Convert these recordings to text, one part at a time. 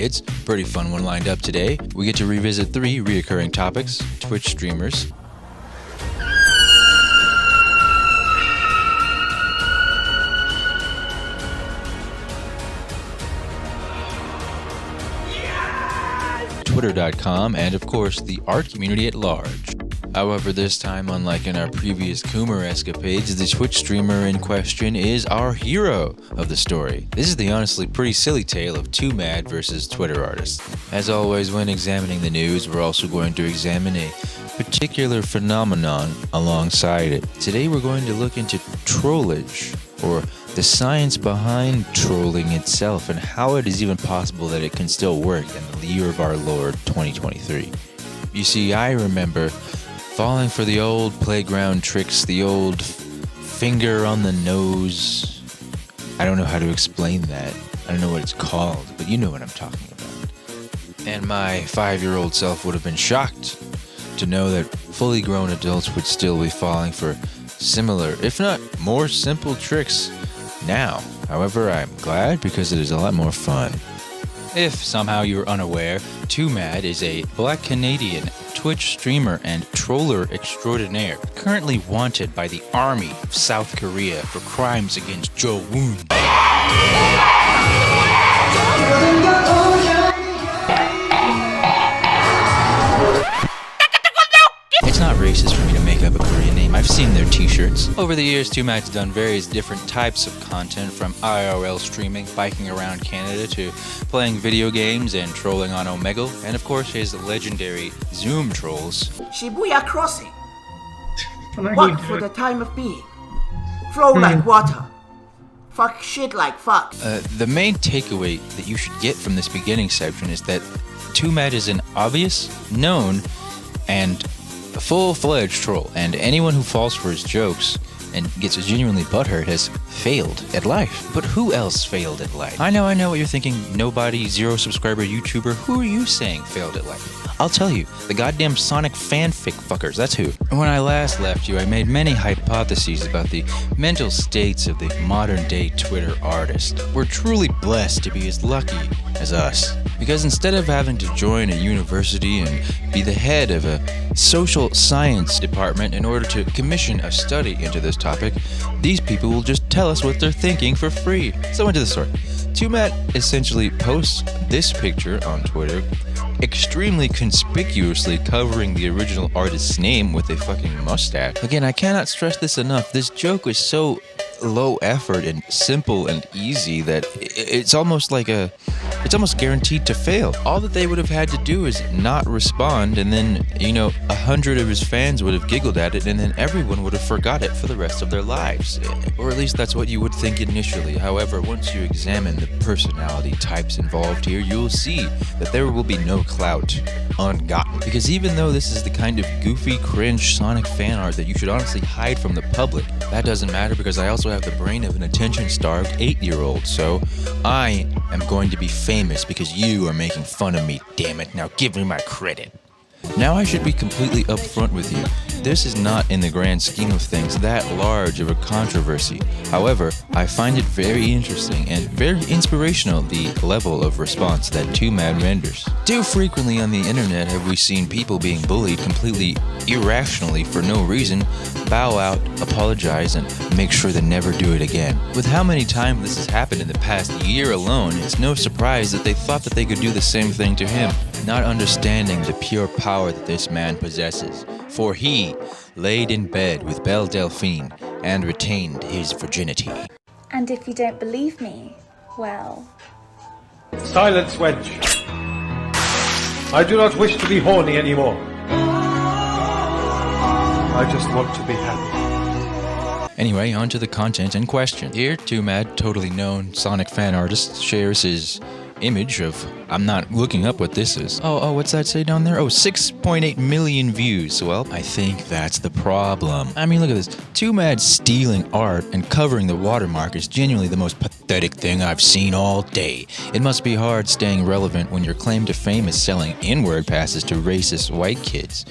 kids. Pretty fun one lined up today. We get to revisit 3 reoccurring topics: Twitch streamers, Twitter.com, and of course the art community at large. However, this time, unlike in our previous Coomer escapades, the Twitch streamer in question is our hero of the story. This is the honestly pretty silly tale of Twomad versus Twitter artists. As always, when examining the news, we're also going to examine a particular phenomenon alongside it. Today we're going to look into trollage, or the science behind trolling itself, and how it is even possible that it can still work in the year of our Lord 2023. You see, I remember falling for the old playground tricks, the old finger on the nose. I don't know how to explain that. I don't know what it's called, but you know what I'm talking about. And my 5-year-old self would have been shocked to know that fully grown adults would still be falling for similar, if not more simple tricks now. However, I'm glad because it is a lot more fun. If somehow you're unaware, Twomad is a black Canadian Twitch streamer and troller extraordinaire, currently wanted by the Army of South Korea for crimes against Joe Woon. It's not racist for me to make up a Korean name. I've seen their t-shirts. Over the years, Twomad's done various different types of content, from IRL streaming, biking around Canada, to playing video games and trolling on Omegle, and of course his legendary Zoom trolls. Shibuya Crossing. Walk for the time of being. Flow like water. Fuck shit like fuck. The main takeaway that you should get from this beginning section is that Twomad is an obvious, known, and a full-fledged troll, and anyone who falls for his jokes and gets genuinely butthurt has failed at life. But who else failed at life? I know what you're thinking. Nobody, 0 subscriber YouTuber. Who are you saying failed at life? I'll tell you, the goddamn Sonic fanfic fuckers, that's who. When I last left you, I made many hypotheses about the mental states of the modern-day Twitter artist. We're truly blessed to be as lucky as us, because instead of having to join a university and be the head of a social science department in order to commission a study into this topic, these people will just tell us what they're thinking for free. So into the story. Twomad essentially posts this picture on Twitter, extremely conspicuously covering the original artist's name with a fucking mustache. Again, I cannot stress this enough. This joke is so low effort and simple and easy that it's almost guaranteed to fail. All that they would have had to do is not respond, and then, 100 of his fans would have giggled at it, and then everyone would have forgot it for the rest of their lives. Or at least that's what you would think initially. However, once you examine the personality types involved here, you'll see that there will be no clout ungotten. Because even though this is the kind of goofy, cringe Sonic fan art that you should honestly hide from the public, that doesn't matter because I also have the brain of an attention-starved 8-year-old, so I am going to be famous because you are making fun of me, damn it. Now give me my credit. Now I should be completely upfront with you. This is not, in the grand scheme of things, that large of a controversy. However, I find it very interesting and very inspirational, the level of response that Twomad renders. Too frequently on the internet have we seen people being bullied completely irrationally for no reason, bow out, apologize, and make sure to never do it again. With how many times this has happened in the past year alone, it's no surprise that they thought that they could do the same thing to him, not understanding the pure power that this man possesses. For he laid in bed with Belle Delphine and retained his virginity. And if you don't believe me, well... Silence, wench. I do not wish to be horny anymore. I just want to be happy. Anyway, on to the content in question. Here, Twomad, totally known Sonic fan artist, shares his image of... I'm not looking up what this is. Oh, what's that say down there? Oh, 6.8 million views. Well, I think that's the problem. I mean, look at this. Twomad stealing art and covering the watermark is genuinely the most pathetic thing I've seen all day. It must be hard staying relevant when your claim to fame is selling N-word passes to racist white kids.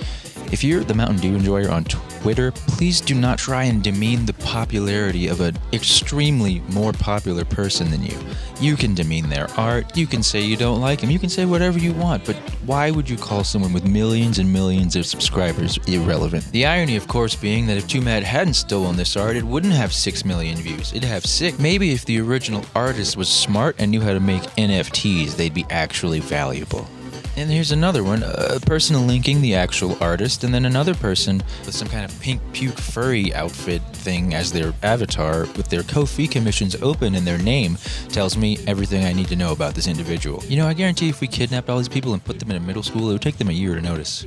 If you're the Mountain Dew enjoyer on Twitter, please do not try and demean the popularity of an extremely more popular person than you. You can demean their art, you can say you don't like them, you can say whatever you want, but why would you call someone with millions and millions of subscribers irrelevant? The irony, of course, being that if Twomad hadn't stolen this art, it wouldn't have 6 million views, it'd have 6. Maybe if the original artist was smart and knew how to make NFTs, they'd be actually valuable. And here's another one, a person linking the actual artist, and then another person with some kind of pink puke furry outfit thing as their avatar with their Ko-fi commissions open in their name tells me everything I need to know about this individual. You know, I guarantee if we kidnapped all these people and put them in a middle school, it would take them a year to notice.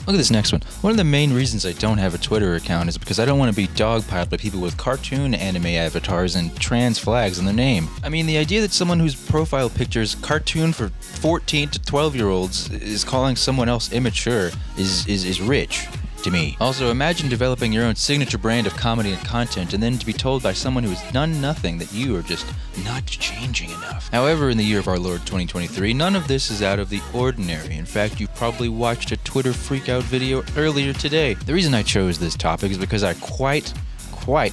Look at this next one. One of the main reasons I don't have a Twitter account is because I don't want to be dogpiled by people with cartoon anime avatars and trans flags in their name. I mean, the idea that someone whose profile picture is cartoon for 14 to 12-year-olds is calling someone else immature is rich to me. Also, imagine developing your own signature brand of comedy and content and then to be told by someone who has done nothing that you are just not changing enough. However, in the year of our Lord 2023, none of this is out of the ordinary. In fact, you've probably watched a Twitter freakout video earlier today. The reason I chose this topic is because I quite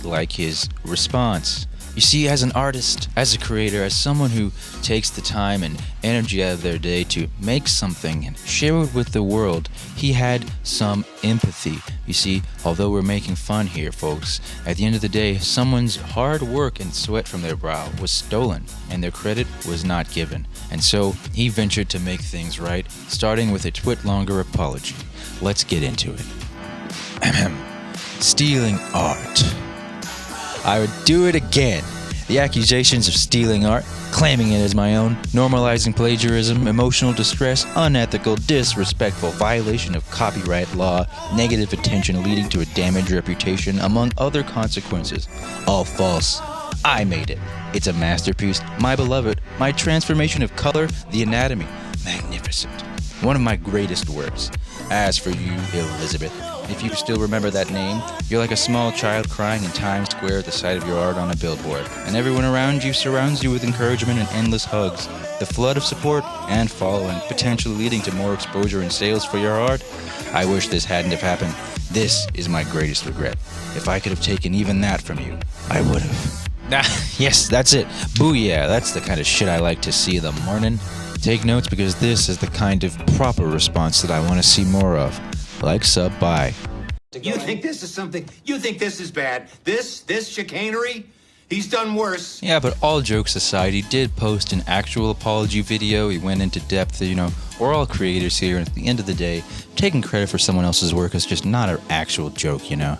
like his response. You see, as an artist, as a creator, as someone who takes the time and energy out of their day to make something and share it with the world, he had some empathy. You see, although we're making fun here, folks, at the end of the day, someone's hard work and sweat from their brow was stolen, and their credit was not given. And so, he ventured to make things right, starting with a twit-longer apology. Let's get into it. Stealing art. I would do it again. The accusations of stealing art, claiming it as my own, normalizing plagiarism, emotional distress, unethical, disrespectful, violation of copyright law, negative attention leading to a damaged reputation, among other consequences. All false. I made it. It's a masterpiece, my beloved, my transformation of color, the anatomy. Magnificent. One of my greatest works. As for you, Elizabeth, if you still remember that name, you're like a small child crying in Times Square at the sight of your art on a billboard, and everyone around you surrounds you with encouragement and endless hugs. The flood of support and following, potentially leading to more exposure and sales for your art. I wish this hadn't have happened. This is my greatest regret. If I could have taken even that from you, I would have. Yes, that's it. Booyah, that's the kind of shit I like to see in the morning. Take notes because this is the kind of proper response that I want to see more of. Like, sub, bye. You think this is something? You think this is bad? This chicanery? He's done worse. Yeah, but all jokes aside, he did post an actual apology video. He went into depth, you know, we're all creators here, and at the end of the day, taking credit for someone else's work is just not an actual joke, you know.